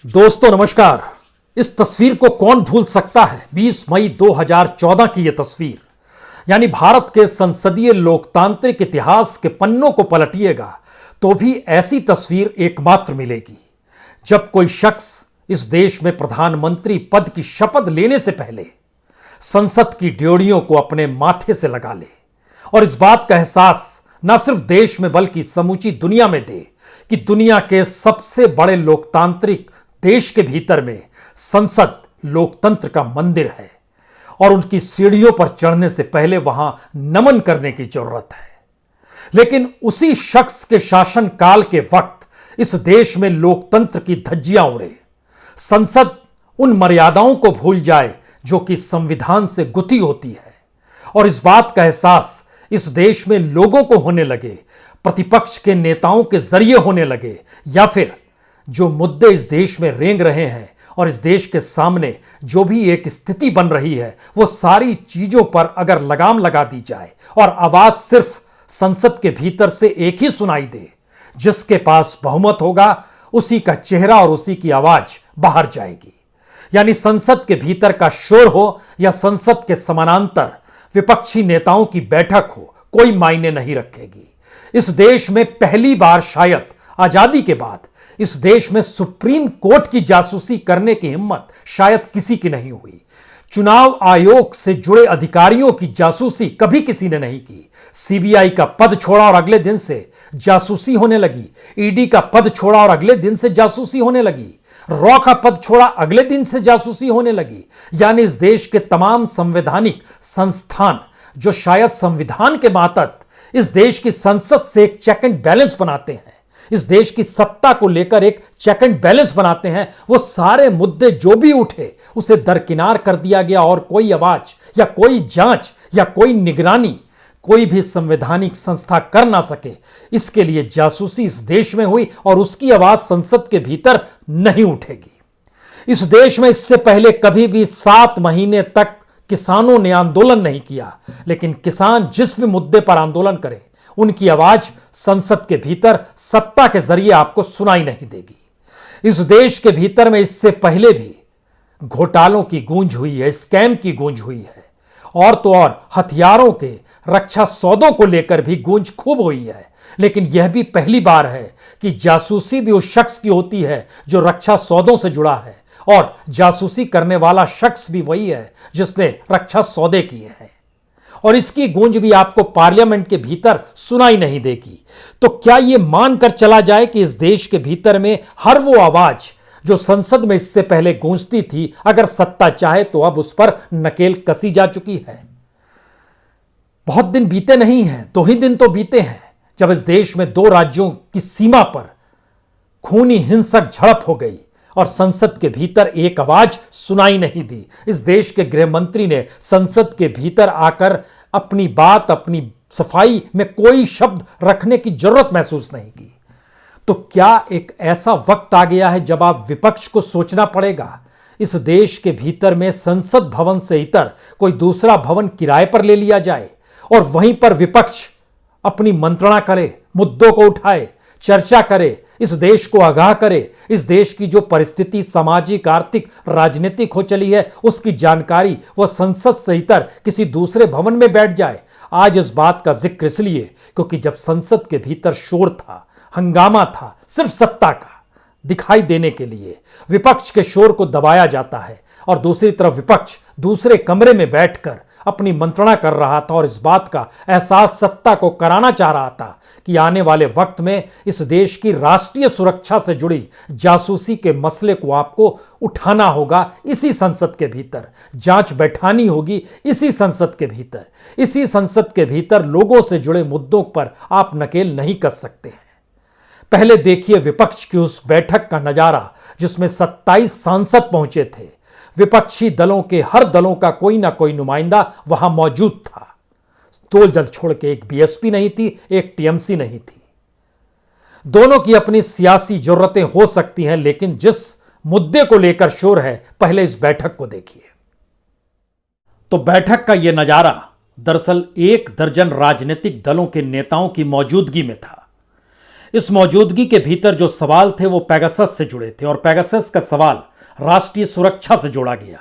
दोस्तों नमस्कार। इस तस्वीर को कौन भूल सकता है। 20 मई 2014 की यह तस्वीर, यानी भारत के संसदीय लोकतांत्रिक इतिहास के पन्नों को पलटिएगा तो भी ऐसी तस्वीर एकमात्र मिलेगी जब कोई शख्स इस देश में प्रधानमंत्री पद की शपथ लेने से पहले संसद की ड्योढ़ियों को अपने माथे से लगा ले और इस बात का एहसास न सिर्फ देश में बल्कि समूची दुनिया में दे कि दुनिया के सबसे बड़े लोकतांत्रिक देश के भीतर में संसद लोकतंत्र का मंदिर है और उनकी सीढ़ियों पर चढ़ने से पहले वहां नमन करने की जरूरत है। लेकिन उसी शख्स के शासनकाल के वक्त इस देश में लोकतंत्र की धज्जियां उड़े, संसद उन मर्यादाओं को भूल जाए जो कि संविधान से गुथी होती है और इस बात का एहसास इस देश में लोगों को होने लगे, प्रतिपक्ष के नेताओं के जरिए होने लगे, या फिर जो मुद्दे इस देश में रेंग रहे हैं और इस देश के सामने जो भी एक स्थिति बन रही है वो सारी चीजों पर अगर लगाम लगा दी जाए और आवाज सिर्फ संसद के भीतर से एक ही सुनाई दे, जिसके पास बहुमत होगा उसी का चेहरा और उसी की आवाज बाहर जाएगी। यानी संसद के भीतर का शोर हो या संसद के समानांतर विपक्षी नेताओं की बैठक हो, कोई मायने नहीं रखेगी। इस देश में पहली बार शायद आजादी के बाद इस देश में सुप्रीम कोर्ट की जासूसी करने की हिम्मत शायद किसी की नहीं हुई। चुनाव आयोग से जुड़े अधिकारियों की जासूसी कभी किसी ने नहीं की। सीबीआई का पद छोड़ा और अगले दिन से जासूसी होने लगी। ईडी का पद छोड़ा और अगले दिन से जासूसी होने लगी। रॉ का पद छोड़ा, अगले दिन से जासूसी होने लगी। यानी इस देश के तमाम संवैधानिक संस्थान जो शायद संविधान के मातहत इस देश की संसद से एक चेक एंड बैलेंस बनाते हैं, इस देश की सत्ता को लेकर एक चेक एंड बैलेंस बनाते हैं, वो सारे मुद्दे जो भी उठे उसे दरकिनार कर दिया गया और कोई आवाज या कोई जांच या कोई निगरानी कोई भी संवैधानिक संस्था कर ना सके। इसके लिए जासूसी इस देश में हुई और उसकी आवाज संसद के भीतर नहीं उठेगी। इस देश में इससे पहले कभी भी 7 महीने तक किसानों ने आंदोलन नहीं किया, लेकिन किसान जिस भी मुद्दे पर आंदोलन करें उनकी आवाज संसद के भीतर सत्ता के जरिए आपको सुनाई नहीं देगी। इस देश के भीतर में इससे पहले भी घोटालों की गूंज हुई है, स्कैम की गूंज हुई है और तो और हथियारों के रक्षा सौदों को लेकर भी गूंज खूब हुई है। लेकिन यह भी पहली बार है कि जासूसी भी उस शख्स की होती है जो रक्षा सौदों से जुड़ा है और जासूसी करने वाला शख्स भी वही है जिसने रक्षा सौदे किए हैं और इसकी गूंज भी आपको पार्लियामेंट के भीतर सुनाई नहीं देगी। तो क्या यह मानकर चला जाए कि इस देश के भीतर में हर वो आवाज जो संसद में इससे पहले गूंजती थी, अगर सत्ता चाहे तो अब उस पर नकेल कसी जा चुकी है? बहुत दिन बीते नहीं हैं, 2 ही दिन तो बीते हैं जब इस देश में 2 राज्यों की सीमा पर खूनी हिंसक झड़प हो गई और संसद के भीतर एक आवाज सुनाई नहीं दी। इस देश के गृह मंत्री ने संसद के भीतर आकर अपनी बात, अपनी सफाई में कोई शब्द रखने की जरूरत महसूस नहीं की। तो क्या एक ऐसा वक्त आ गया है जब आप विपक्ष को सोचना पड़ेगा इस देश के भीतर में संसद भवन से इतर कोई दूसरा भवन किराए पर ले लिया जाए और वहीं पर विपक्ष अपनी मंत्रणा करे, मुद्दों को उठाए, चर्चा करे, इस देश को आगाह करे, इस देश की जो परिस्थिति सामाजिक, आर्थिक, राजनीतिक हो चली है उसकी जानकारी वह संसद से इतर किसी दूसरे भवन में बैठ जाए। आज इस बात का जिक्र इसलिए क्योंकि जब संसद के भीतर शोर था, हंगामा था, सिर्फ सत्ता का दिखाई देने के लिए विपक्ष के शोर को दबाया जाता है और दूसरी तरफ विपक्ष दूसरे कमरे में बैठकर अपनी मंत्रणा कर रहा था और इस बात का एहसास सत्ता को कराना चाह रहा था कि आने वाले वक्त में इस देश की राष्ट्रीय सुरक्षा से जुड़ी जासूसी के मसले को आपको उठाना होगा इसी संसद के भीतर, जांच बैठानी होगी इसी संसद के भीतर। इसी संसद के भीतर लोगों से जुड़े मुद्दों पर आप नकेल नहीं कस सकते हैं। पहले देखिए विपक्ष की उस बैठक का नजारा जिसमें 27 सांसद पहुंचे थे। विपक्षी दलों के हर दलों का कोई ना कोई नुमाइंदा वहां मौजूद था। 2 दल छोड़ के एक बीएसपी नहीं थी, एक टीएमसी नहीं थी। दोनों की अपनी सियासी जरूरतें हो सकती हैं, लेकिन जिस मुद्दे को लेकर शोर है, पहले इस बैठक को देखिए। तो बैठक का यह नजारा दरअसल 1 दर्जन राजनीतिक दलों के नेताओं की मौजूदगी में था। इस मौजूदगी के भीतर जो सवाल थे वो पेगासस से जुड़े थे और पेगासस का सवाल राष्ट्रीय सुरक्षा से जोड़ा गया।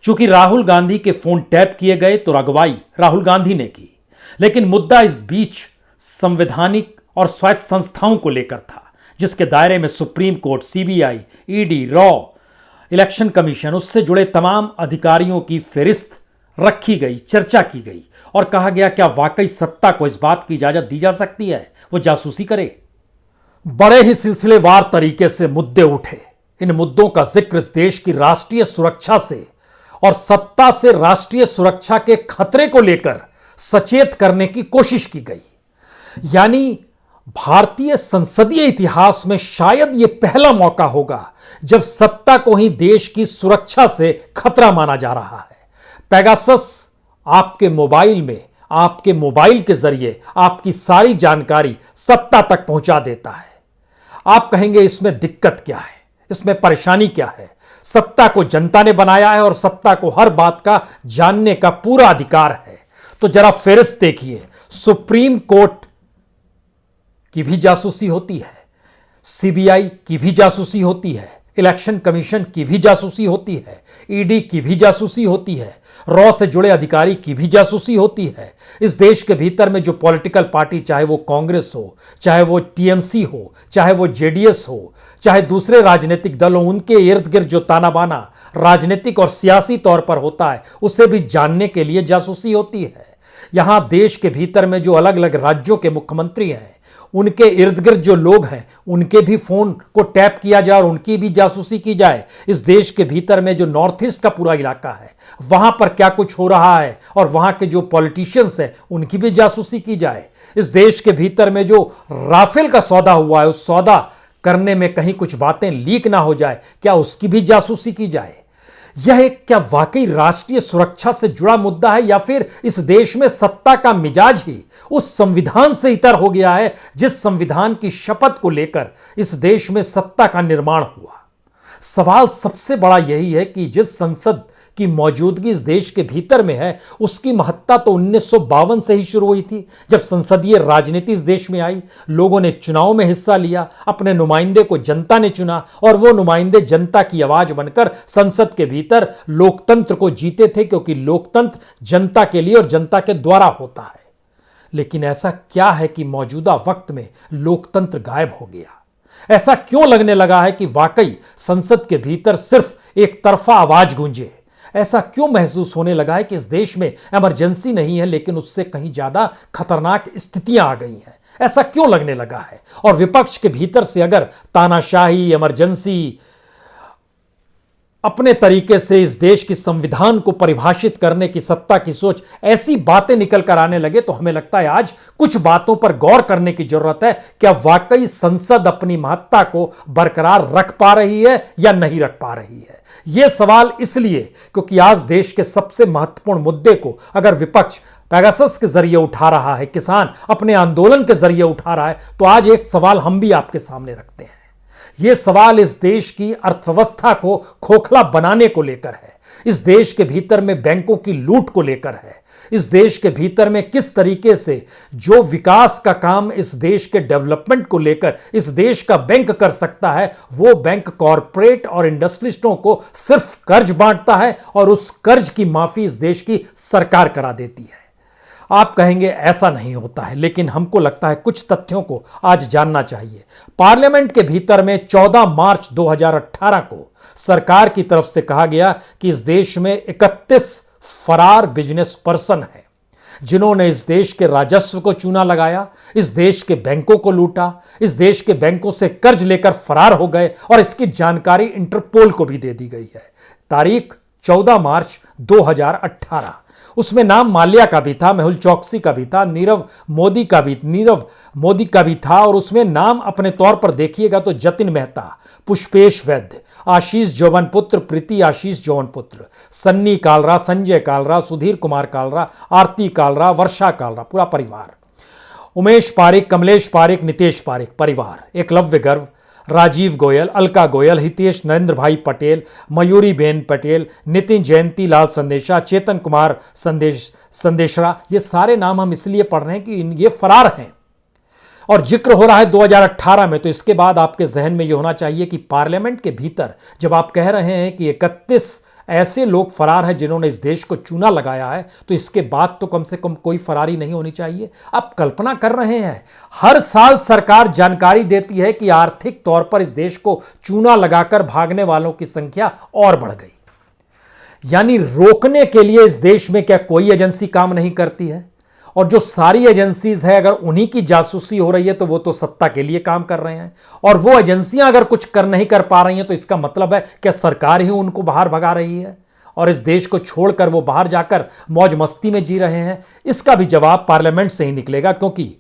चूंकि राहुल गांधी के फोन टैप किए गए तो अगुवाई राहुल गांधी ने की, लेकिन मुद्दा इस बीच संवैधानिक और स्वायत्त संस्थाओं को लेकर था, जिसके दायरे में supreme court, CBI, ED, raw, election commission, उससे जुड़े तमाम अधिकारियों की फेरिस्त रखी गई, चर्चा की गई और कहा गया क्या वाकई सत्ता को इस बात की इजाजत दी जा सकती है वो जासूसी करे। बड़े ही सिलसिलेवार तरीके से मुद्दे उठे। इन मुद्दों का जिक्र इस देश की राष्ट्रीय सुरक्षा से और सत्ता से राष्ट्रीय सुरक्षा के खतरे को लेकर सचेत करने की कोशिश की गई। यानी भारतीय संसदीय इतिहास में शायद यह पहला मौका होगा जब सत्ता को ही देश की सुरक्षा से खतरा माना जा रहा है। पेगासस आपके मोबाइल में, आपके मोबाइल के जरिए आपकी सारी जानकारी सत्ता तक पहुंचा देता है। आप कहेंगे इसमें दिक्कत क्या है, इसमें परेशानी क्या है? सत्ता को जनता ने बनाया है और सत्ता को हर बात का जानने का पूरा अधिकार है। तो जरा फेरिस्त देखिए, सुप्रीम कोर्ट की भी जासूसी होती है, सीबीआई की भी जासूसी होती है, इलेक्शन कमीशन की भी जासूसी होती है, ईडी की भी जासूसी होती है, रॉ से जुड़े अधिकारी की भी जासूसी होती है। इस देश के भीतर में जो पॉलिटिकल पार्टी, चाहे वो कांग्रेस हो, चाहे वो टीएमसी हो, चाहे वो जेडीएस हो, चाहे दूसरे राजनीतिक दल हो, उनके इर्द गिर्द जो ताना बाना राजनीतिक और सियासी तौर पर होता है उसे भी जानने के लिए जासूसी होती है। यहां देश के भीतर में जो अलग अलग राज्यों के मुख्यमंत्री हैं, उनके इर्द गिर्द जो लोग हैं, उनके भी फोन को टैप किया जाए और उनकी भी जासूसी की जाए। इस देश के भीतर में जो नॉर्थ ईस्ट का पूरा इलाका है, वहां पर क्या कुछ हो रहा है और वहां के जो पॉलिटिशियंस हैं उनकी भी जासूसी की जाए। इस देश के भीतर में जो राफेल का सौदा हुआ है, उस सौदा करने में कहीं कुछ बातें लीक ना हो जाए, क्या उसकी भी जासूसी की जाए? यह एक क्या वाकई राष्ट्रीय सुरक्षा से जुड़ा मुद्दा है या फिर इस देश में सत्ता का मिजाज ही उस संविधान से इतर हो गया है जिस संविधान की शपथ को लेकर इस देश में सत्ता का निर्माण हुआ? सवाल सबसे बड़ा यही है कि जिस संसद की मौजूदगी इस देश के भीतर में है, उसकी महत्ता तो 1952 से ही शुरू हुई थी, जब संसदीय राजनीति इस देश में आई। लोगों ने चुनाव में हिस्सा लिया, अपने नुमाइंदे को जनता ने चुना और वो नुमाइंदे जनता की आवाज बनकर संसद के भीतर लोकतंत्र को जीते थे, क्योंकि लोकतंत्र जनता के लिए और जनता के द्वारा होता है। लेकिन ऐसा क्या है कि मौजूदा वक्त में लोकतंत्र गायब हो गया? ऐसा क्यों लगने लगा है कि वाकई संसद के भीतर सिर्फ एक तरफा आवाज गूंजे? ऐसा क्यों महसूस होने लगा है कि इस देश में इमरजेंसी नहीं है, लेकिन उससे कहीं ज्यादा खतरनाक स्थितियां आ गई हैं? ऐसा क्यों लगने लगा है? और विपक्ष के भीतर से अगर तानाशाही, इमरजेंसी, अपने तरीके से इस देश की संविधान को परिभाषित करने की सत्ता की सोच, ऐसी बातें निकल कर आने लगे तो हमें लगता है आज कुछ बातों पर गौर करने की जरूरत है। क्या वाकई संसद अपनी महत्ता को बरकरार रख पा रही है या नहीं रख पा रही है? यह सवाल इसलिए क्योंकि आज देश के सबसे महत्वपूर्ण मुद्दे को अगर विपक्ष पेगासस के जरिए उठा रहा है, किसान अपने आंदोलन के जरिए उठा रहा है, तो आज एक सवाल हम भी आपके सामने रखते हैं। यह सवाल इस देश की अर्थव्यवस्था को खोखला बनाने को लेकर है, इस देश के भीतर में बैंकों की लूट को लेकर है, इस देश के भीतर में किस तरीके से जो विकास का काम इस देश के डेवलपमेंट को लेकर इस देश का बैंक कर सकता है, वो बैंक कॉरपोरेट और इंडस्ट्रिस्टों को सिर्फ कर्ज बांटता है और उस कर्ज की माफी इस देश की सरकार करा देती है। आप कहेंगे ऐसा नहीं होता है, लेकिन हमको लगता है कुछ तथ्यों को आज जानना चाहिए। पार्लियामेंट के भीतर में 14 मार्च 2018 को सरकार की तरफ से कहा गया कि इस देश में 31 फरार बिजनेस पर्सन हैं, जिन्होंने इस देश के राजस्व को चूना लगाया, इस देश के बैंकों को लूटा, इस देश के बैंकों से कर्ज लेकर फरार हो गए और इसकी जानकारी इंटरपोल को भी दे दी गई है। तारीख 14 मार्च 2018। उसमें नाम माल्या का भी था, मेहुल चौकसी का भी था, नीरव मोदी का भी था और उसमें नाम अपने तौर पर देखिएगा तो जतिन मेहता, पुष्पेश वैद्य, आशीष जौवनपुत्र, प्रीति आशीष जौवनपुत्र, सन्नी कालरा, संजय कालरा, सुधीर कुमार कालरा, आरती कालरा, वर्षा कालरा, पूरा परिवार, उमेश पारिक, कमलेश पारिक, नितेश पारिक परिवार, एकलव्य गर्व, राजीव गोयल, अलका गोयल, हितेश नरेंद्र भाई पटेल, मयूरी बेन पटेल, नितिन जयंती लाल संदेशा, चेतन कुमार संदेशरा, ये सारे नाम हम इसलिए पढ़ रहे हैं कि ये फरार हैं और जिक्र हो रहा है 2018 में, तो इसके बाद आपके जहन में यह होना चाहिए कि पार्लियामेंट के भीतर जब आप कह रहे हैं कि 31 ऐसे लोग फरार हैं जिन्होंने इस देश को चूना लगाया है, तो इसके बाद तो कम से कम कोई फरारी नहीं होनी चाहिए। आप कल्पना कर रहे हैं, हर साल सरकार जानकारी देती है कि आर्थिक तौर पर इस देश को चूना लगाकर भागने वालों की संख्या और बढ़ गई। यानी रोकने के लिए इस देश में क्या कोई एजेंसी काम नहीं करती है? और जो सारी एजेंसीज है, अगर उन्हीं की जासूसी हो रही है तो वो तो सत्ता के लिए काम कर रहे हैं, और वो एजेंसियां अगर कुछ नहीं कर पा रही हैं तो इसका मतलब है क्या सरकार ही उनको बाहर भगा रही है और इस देश को छोड़कर वो बाहर जाकर मौज मस्ती में जी रहे हैं? इसका भी जवाब पार्लियामेंट से ही निकलेगा, क्योंकि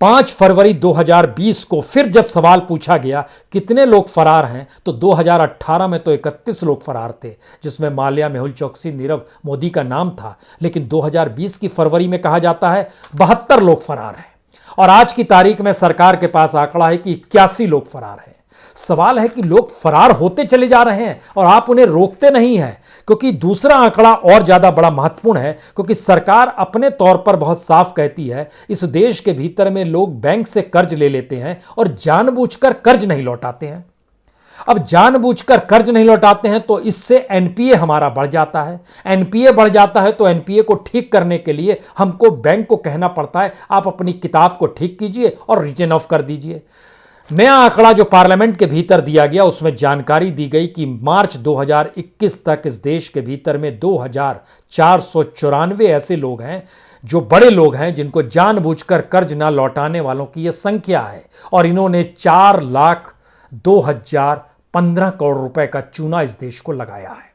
5 फरवरी 2020 को फिर जब सवाल पूछा गया कितने लोग फरार हैं, तो 2018 में तो 31 लोग फरार थे, जिसमें माल्या, मेहुल चोकसी, नीरव मोदी का नाम था। लेकिन 2020 की फरवरी में कहा जाता है 72 लोग फरार हैं, और आज की तारीख में सरकार के पास आंकड़ा है कि 81 लोग फरार हैं। सवाल है कि लोग फरार होते चले जा रहे हैं और आप उन्हें रोकते नहीं हैं, क्योंकि दूसरा आंकड़ा और ज्यादा बड़ा महत्वपूर्ण है, क्योंकि सरकार अपने तौर पर बहुत साफ कहती है इस देश के भीतर में लोग बैंक से कर्ज ले लेते हैं और जानबूझकर कर्ज नहीं लौटाते हैं। अब जानबूझकर कर्ज नहीं लौटाते हैं तो इससे एनपीए हमारा बढ़ जाता है। एनपीए बढ़ जाता है तो एनपीए को ठीक करने के लिए हमको बैंक को कहना पड़ता है आप अपनी किताब को ठीक कीजिए और रिटर्न ऑफ कर दीजिए। नया आंकड़ा जो पार्लियामेंट के भीतर दिया गया, उसमें जानकारी दी गई कि मार्च 2021 तक इस देश के भीतर में 2494 ऐसे लोग हैं जो बड़े लोग हैं जिनको जानबूझकर कर्ज ना लौटाने वालों की यह संख्या है, और इन्होंने 4,02,015 करोड़ रुपए का चूना इस देश को लगाया है।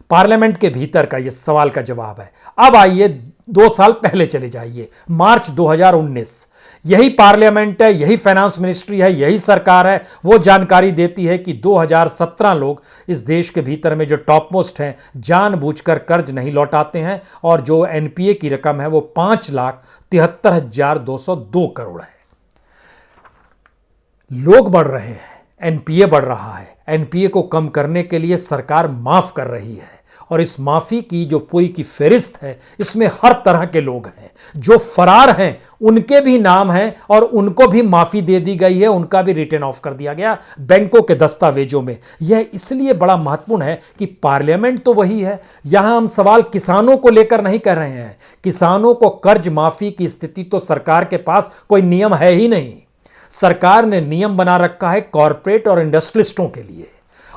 पार्लियामेंट के भीतर का यह सवाल का जवाब है। अब आइए 2 साल पहले चले जाइए, मार्च 2019। यही पार्लियामेंट है, यही फाइनेंस मिनिस्ट्री है, यही सरकार है, वो जानकारी देती है कि 2017 लोग इस देश के भीतर में जो टॉप मोस्ट हैं जानबूझकर कर्ज नहीं लौटाते हैं, और जो एनपीए की रकम है वो 5,73,202 करोड़ है। लोग बढ़ रहे हैं, एनपीए बढ़ रहा है। एनपीए को कम करने के लिए सरकार माफ कर रही है, और इस माफी की जो पूरी की फेरिस्त है इसमें हर तरह के लोग हैं। जो फरार हैं उनके भी नाम हैं और उनको भी माफी दे दी गई है, उनका भी रिटर्न ऑफ कर दिया गया बैंकों के दस्तावेजों में। यह इसलिए बड़ा महत्वपूर्ण है कि पार्लियामेंट तो वही है, यहां हम सवाल किसानों को लेकर नहीं कर रहे हैं। किसानों को कर्ज माफी की स्थिति तो सरकार के पास कोई नियम है ही नहीं। सरकार ने नियम बना रखा है कॉरपोरेट और इंडस्ट्रियलिस्टों के लिए,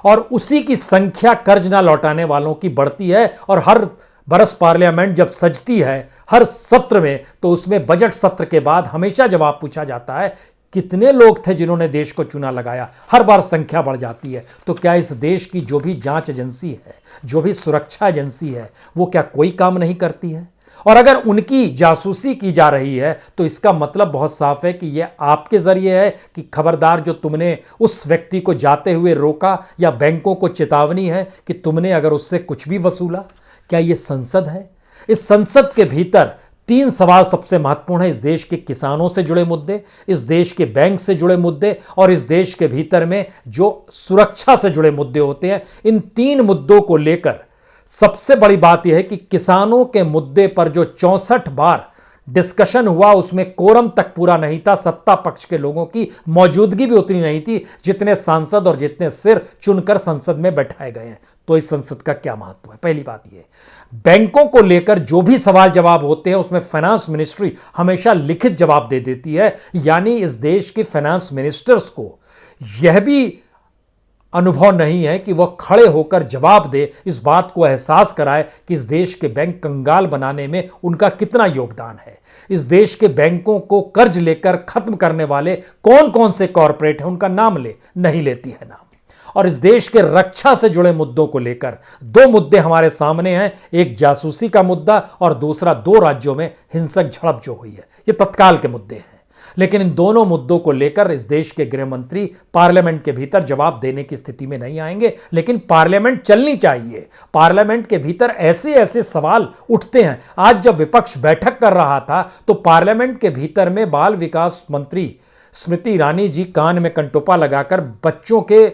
और उसी की संख्या कर्ज ना लौटाने वालों की बढ़ती है। और हर बरस पार्लियामेंट जब सजती है हर सत्र में, तो उसमें बजट सत्र के बाद हमेशा जवाब पूछा जाता है कितने लोग थे जिन्होंने देश को चूना लगाया। हर बार संख्या बढ़ जाती है। तो क्या इस देश की जो भी जांच एजेंसी है, जो भी सुरक्षा एजेंसी है, वो क्या कोई काम नहीं करती है? और अगर उनकी जासूसी की जा रही है तो इसका मतलब बहुत साफ है कि यह आपके जरिए है कि खबरदार, जो तुमने उस व्यक्ति को जाते हुए रोका, या बैंकों को चेतावनी है कि तुमने अगर उससे कुछ भी वसूला। क्या यह संसद है? इस संसद के भीतर 3 सवाल सबसे महत्वपूर्ण है। इस देश के किसानों से जुड़े मुद्दे, इस देश के बैंक से जुड़े मुद्दे, और इस देश के भीतर में जो सुरक्षा से जुड़े मुद्दे होते हैं। इन 3 मुद्दों को लेकर सबसे बड़ी बात यह है कि किसानों के मुद्दे पर जो 64 बार डिस्कशन हुआ उसमें कोरम तक पूरा नहीं था। सत्ता पक्ष के लोगों की मौजूदगी भी उतनी नहीं थी जितने सांसद और जितने सिर चुनकर संसद में बैठाए गए हैं। तो इस संसद का क्या महत्व है? पहली बात यह, बैंकों को लेकर जो भी सवाल जवाब होते हैं उसमें फाइनेंस मिनिस्ट्री हमेशा लिखित जवाब दे देती है। यानी इस देश के फाइनेंस मिनिस्टर्स को यह भी अनुभव नहीं है कि वह खड़े होकर जवाब दे, इस बात को एहसास कराए कि इस देश के बैंक कंगाल बनाने में उनका कितना योगदान है। इस देश के बैंकों को कर्ज लेकर खत्म करने वाले कौन कौन से कॉरपोरेट हैं उनका नाम नहीं लेती है नाम। और इस देश के रक्षा से जुड़े मुद्दों को लेकर 2 मुद्दे हमारे सामने हैं, एक जासूसी का मुद्दा और दूसरा 2 राज्यों में हिंसक झड़प जो हुई है। ये तत्काल के मुद्दे हैं, लेकिन इन दोनों मुद्दों को लेकर इस देश के गृह मंत्री पार्लियामेंट के भीतर जवाब देने की स्थिति में नहीं आएंगे। लेकिन पार्लियामेंट चलनी चाहिए। पार्लियामेंट के भीतर ऐसे ऐसे सवाल उठते हैं। आज जब विपक्ष बैठक कर रहा था तो पार्लियामेंट के भीतर में बाल विकास मंत्री स्मृति ईरानी जी कान में कंटोपा लगाकर बच्चों के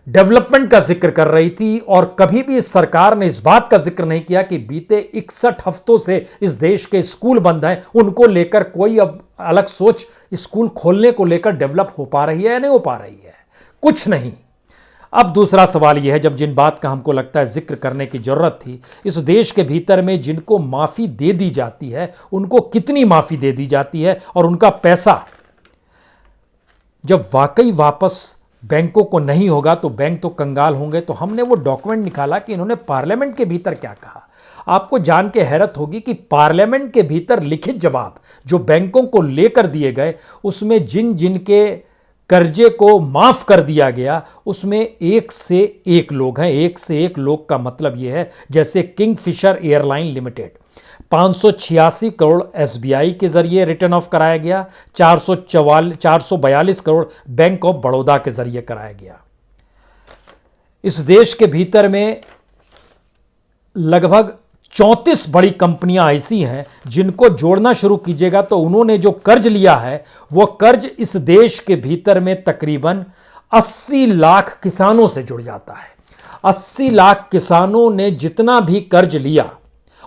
डेवलपमेंट का जिक्र कर रही थी और कभी भी इस सरकार ने इस बात का जिक्र नहीं किया कि बीते 61 हफ्तों से इस देश के स्कूल बंद हैं, उनको लेकर कोई अब अलग सोच स्कूल खोलने को लेकर डेवलप हो पा रही है या नहीं हो पा रही है, कुछ नहीं। अब दूसरा सवाल यह है, जब जिन बात का हमको लगता है जिक्र करने की जरूरत थी, इस देश के भीतर में जिनको माफी दे दी जाती है उनको कितनी माफी दे दी जाती है और उनका पैसा जब वाकई वापस बैंकों को नहीं होगा तो बैंक तो कंगाल होंगे। तो हमने वो डॉक्यूमेंट निकाला कि इन्होंने पार्लियामेंट के भीतर क्या कहा। आपको जान के हैरत होगी कि पार्लियामेंट के भीतर लिखित जवाब जो बैंकों को लेकर दिए गए, उसमें जिन जिन के कर्जे को माफ कर दिया गया उसमें एक से एक लोग हैं। एक से एक लोग का मतलब यह है, जैसे Kingfisher airline limited 586 crore SBI के जरिए रिटर्न ऑफ कराया गया, 442 करोड़ बैंक ऑफ बड़ौदा के जरिए कराया गया। इस देश के भीतर में लगभग 34 बड़ी कंपनियां ऐसी हैं जिनको जोड़ना शुरू कीजिएगा तो उन्होंने जो कर्ज लिया है वो कर्ज इस देश के भीतर में तकरीबन 80 लाख किसानों से जुड़ जाता है। 80 लाख किसानों ने जितना भी कर्ज लिया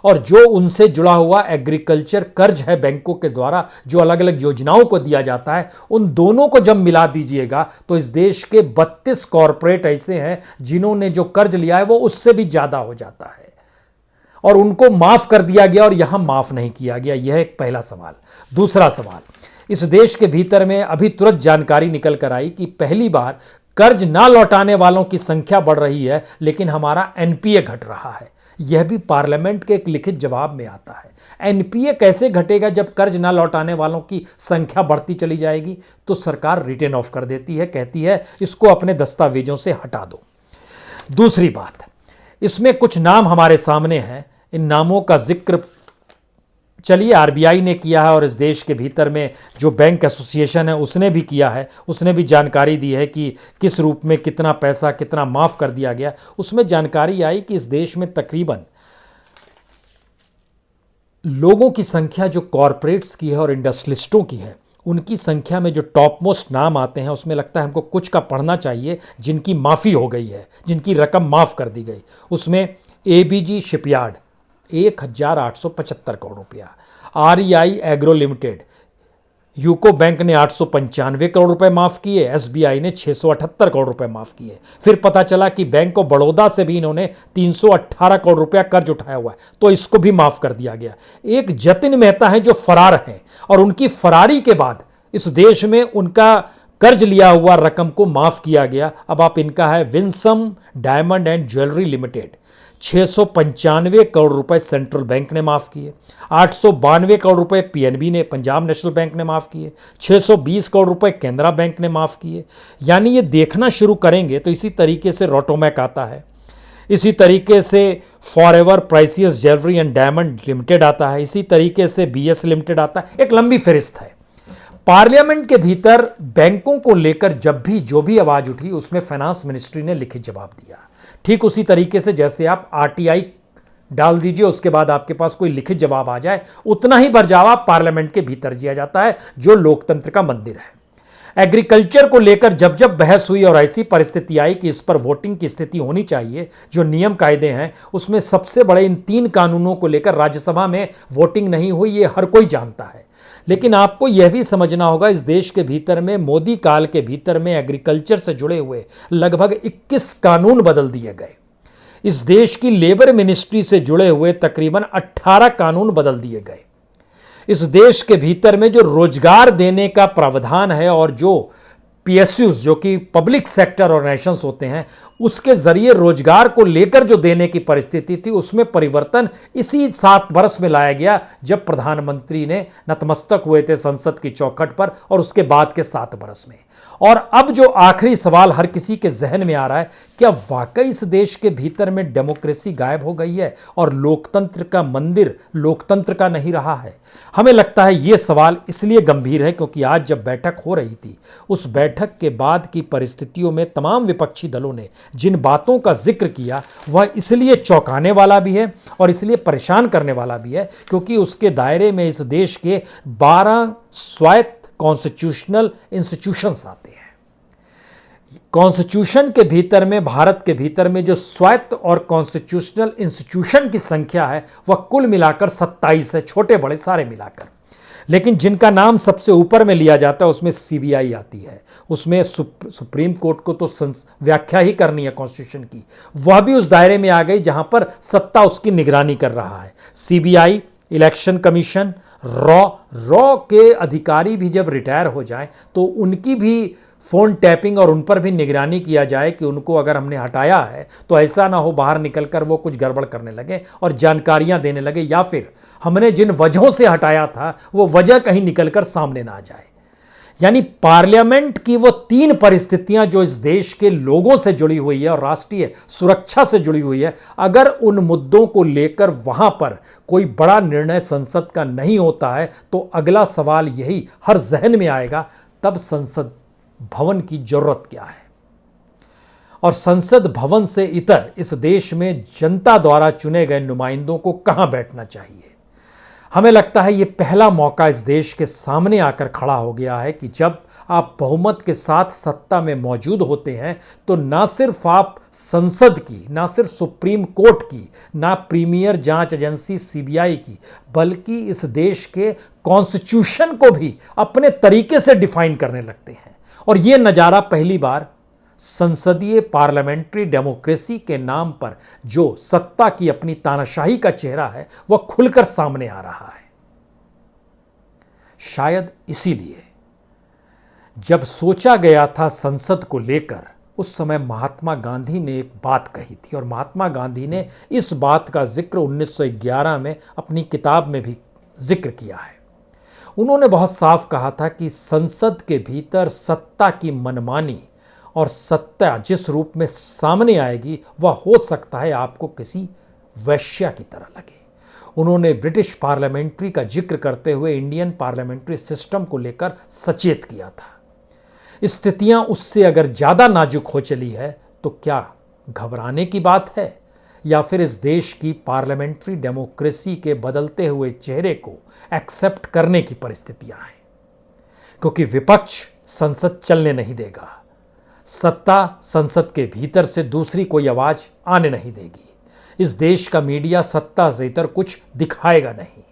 और जो उनसे जुड़ा हुआ एग्रीकल्चर कर्ज है बैंकों के द्वारा जो अलग अलग योजनाओं को दिया जाता है, उन दोनों को जब मिला दीजिएगा तो इस देश के 32 कॉरपोरेट ऐसे हैं जिन्होंने जो कर्ज लिया है वो उससे भी ज्यादा हो जाता है और उनको माफ कर दिया गया और यहां माफ नहीं किया गया। यह एक पहला सवाल। दूसरा सवाल, इस देश के भीतर में अभी तुरंत जानकारी निकल कर आई कि पहली बार कर्ज ना लौटाने वालों की संख्या बढ़ रही है लेकिन हमारा एनपीए घट रहा है। यह भी पार्लियामेंट के एक लिखित जवाब में आता है। एनपीए कैसे घटेगा जब कर्ज ना लौटाने वालों की संख्या बढ़ती चली जाएगी? तो सरकार रिटर्न ऑफ कर देती है, कहती है इसको अपने दस्तावेजों से हटा दो। दूसरी बात, इसमें कुछ नाम हमारे सामने हैं, इन नामों का जिक्र चलिए आरबीआई ने किया है और इस देश के भीतर में जो बैंक एसोसिएशन है उसने भी किया है, उसने भी जानकारी दी है कि किस रूप में कितना पैसा कितना माफ कर दिया गया। उसमें जानकारी आई कि इस देश में तकरीबन लोगों की संख्या जो कॉरपोरेट्स की है और इंडस्ट्रियलिस्टों की है, उनकी संख्या में जो टॉप मोस्ट नाम आते हैं उसमें लगता है हमको कुछ का पढ़ना चाहिए जिनकी माफ़ी हो गई है, जिनकी रकम माफ़ कर दी गई। उसमें एबीजी शिपयार्ड 1875 करोड़ रुपया, आरईआई एग्रो लिमिटेड, यूको बैंक ने 895 करोड़ रुपए माफ किए, एसबीआई ने 678 करोड़ रुपए माफ किए। फिर पता चला कि बैंक ऑफ बड़ौदा से भी इन्होंने 318 करोड़ रुपया कर्ज उठाया हुआ है तो इसको भी माफ कर दिया गया। एक जतिन मेहता है जो फरार हैं और उनकी फरारी के बाद इस देश में उनका कर्ज लिया हुआ रकम को माफ किया गया। अब आप इनका है Winsome diamond and jewellery limited, 695 crore रुपए सेंट्रल बैंक ने माफ किए, 892 करोड़ रुपए पीएनबी ने पंजाब नेशनल बैंक ने माफ किए, 620 करोड़ रुपए केनरा बैंक ने माफ किए। यानी ये देखना शुरू करेंगे तो इसी तरीके से रोटोमैक आता है, इसी तरीके से forever precious jewellery and diamond limited आता है, इसी तरीके से बीएस लिमिटेड आता है, एक लंबी फहरिस्त है। पार्लियामेंट के भीतर बैंकों को लेकर जब भी जो भी आवाज उठी उसमें फाइनेंस मिनिस्ट्री ने लिखित जवाब दिया। ठीक उसी तरीके से जैसे आप आरटीआई डाल दीजिए उसके बाद आपके पास कोई लिखित जवाब आ जाए, उतना ही बरजावा पार्लियामेंट के भीतर दिया जाता है जो लोकतंत्र का मंदिर है। एग्रीकल्चर को लेकर जब जब बहस हुई और ऐसी परिस्थिति आई कि इस पर वोटिंग की स्थिति होनी चाहिए, जो नियम कायदे हैं उसमें सबसे बड़े इन 3 कानूनों को लेकर राज्यसभा में वोटिंग नहीं हुई, ये हर कोई जानता है। लेकिन आपको यह भी समझना होगा इस देश के भीतर में मोदी काल के भीतर में एग्रीकल्चर से जुड़े हुए लगभग 21 कानून बदल दिए गए। इस देश की लेबर मिनिस्ट्री से जुड़े हुए तकरीबन 18 कानून बदल दिए गए। इस देश के भीतर में जो रोजगार देने का प्रावधान है और जो पीएसयूज जो कि पब्लिक सेक्टर ऑर्गेनाइजेशंस होते हैं उसके जरिए रोजगार को लेकर जो देने की परिस्थिति थी उसमें परिवर्तन इसी 7 वर्ष में लाया गया जब प्रधानमंत्री ने नतमस्तक हुए थे संसद की चौखट पर और उसके बाद के 7 वर्ष में। और अब जो आखिरी सवाल हर किसी के जहन में आ रहा है, क्या वाकई इस देश के भीतर में डेमोक्रेसी गायब हो गई है और लोकतंत्र का मंदिर लोकतंत्र का नहीं रहा है? हमें लगता है यह सवाल इसलिए गंभीर है क्योंकि आज जब बैठक हो रही थी उस बैठक के बाद की परिस्थितियों में तमाम विपक्षी दलों ने जिन बातों का जिक्र किया वह इसलिए चौंकाने वाला भी है और इसलिए परेशान करने वाला भी है क्योंकि उसके दायरे में इस देश के 12 स्वायत्त कॉन्स्टिट्यूशनल इंस्टीट्यूशंस आते हैं। कॉन्स्टिट्यूशन के भीतर में, भारत के भीतर में जो स्वायत्त और कॉन्स्टिट्यूशनल इंस्टीट्यूशन की संख्या है वह कुल मिलाकर 27 है, छोटे बड़े सारे मिलाकर। लेकिन जिनका नाम सबसे ऊपर में लिया जाता है उसमें सीबीआई आती है। उसमें सुप्रीम कोर्ट को तो व्याख्या ही करनी है कॉन्स्टिट्यूशन की, वह भी उस दायरे में आ गई जहां पर सत्ता उसकी निगरानी कर रहा है। सीबीआई, इलेक्शन कमीशन, रॉ के अधिकारी भी जब रिटायर हो जाएं तो उनकी भी फ़ोन टैपिंग और उन पर भी निगरानी किया जाए कि उनको अगर हमने हटाया है तो ऐसा ना हो बाहर निकलकर वो कुछ गड़बड़ करने लगे और जानकारियां देने लगे, या फिर हमने जिन वजहों से हटाया था वो वजह कहीं निकलकर सामने ना आ जाए। यानी पार्लियामेंट की वो 3 परिस्थितियां जो इस देश के लोगों से जुड़ी हुई है और राष्ट्रीय सुरक्षा से जुड़ी हुई है, अगर उन मुद्दों को लेकर वहां पर कोई बड़ा निर्णय संसद का नहीं होता है तो अगला सवाल यही हर जहन में आएगा, तब संसद भवन की जरूरत क्या है। और संसद भवन से इतर इस देश में जनता द्वारा चुने गए नुमाइंदों को कहां बैठना चाहिए। हमें लगता है यह पहला मौका इस देश के सामने आकर खड़ा हो गया है कि जब आप बहुमत के साथ सत्ता में मौजूद होते हैं तो ना सिर्फ आप संसद की, ना सिर्फ सुप्रीम कोर्ट की, ना प्रीमियर जांच एजेंसी सीबीआई की, बल्कि इस देश के कॉन्स्टिट्यूशन को भी अपने तरीके से डिफाइन करने लगते हैं। और यह नज़ारा पहली बार संसदीय पार्लियामेंट्री डेमोक्रेसी के नाम पर जो सत्ता की अपनी तानाशाही का चेहरा है वह खुलकर सामने आ रहा है। शायद इसीलिए जब सोचा गया था संसद को लेकर, उस समय महात्मा गांधी ने एक बात कही थी और महात्मा गांधी ने इस बात का जिक्र 1911 में अपनी किताब में भी जिक्र किया है। उन्होंने बहुत साफ कहा था कि संसद के भीतर सत्ता की मनमानी और सत्ता जिस रूप में सामने आएगी वह हो सकता है आपको किसी वैश्या की तरह लगे। उन्होंने ब्रिटिश पार्लियामेंट्री का जिक्र करते हुए इंडियन पार्लियामेंट्री सिस्टम को लेकर सचेत किया था। स्थितियां उससे अगर ज़्यादा नाजुक हो चली है तो क्या घबराने की बात है, या फिर इस देश की पार्लियामेंट्री डेमोक्रेसी के बदलते हुए चेहरे को एक्सेप्ट करने की परिस्थितियां हैं। क्योंकि विपक्ष संसद चलने नहीं देगा, सत्ता संसद के भीतर से दूसरी कोई आवाज आने नहीं देगी, इस देश का मीडिया सत्ता से इतर कुछ दिखाएगा नहीं,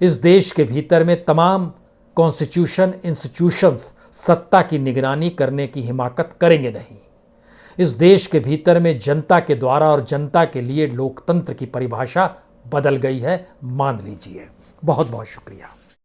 इस देश के भीतर में तमाम कॉन्स्टिट्यूशन इंस्टीट्यूशंस सत्ता की निगरानी करने की हिमाकत करेंगे नहीं, इस देश के भीतर में जनता के द्वारा और जनता के लिए लोकतंत्र की परिभाषा बदल गई है, मान लीजिए। बहुत बहुत शुक्रिया।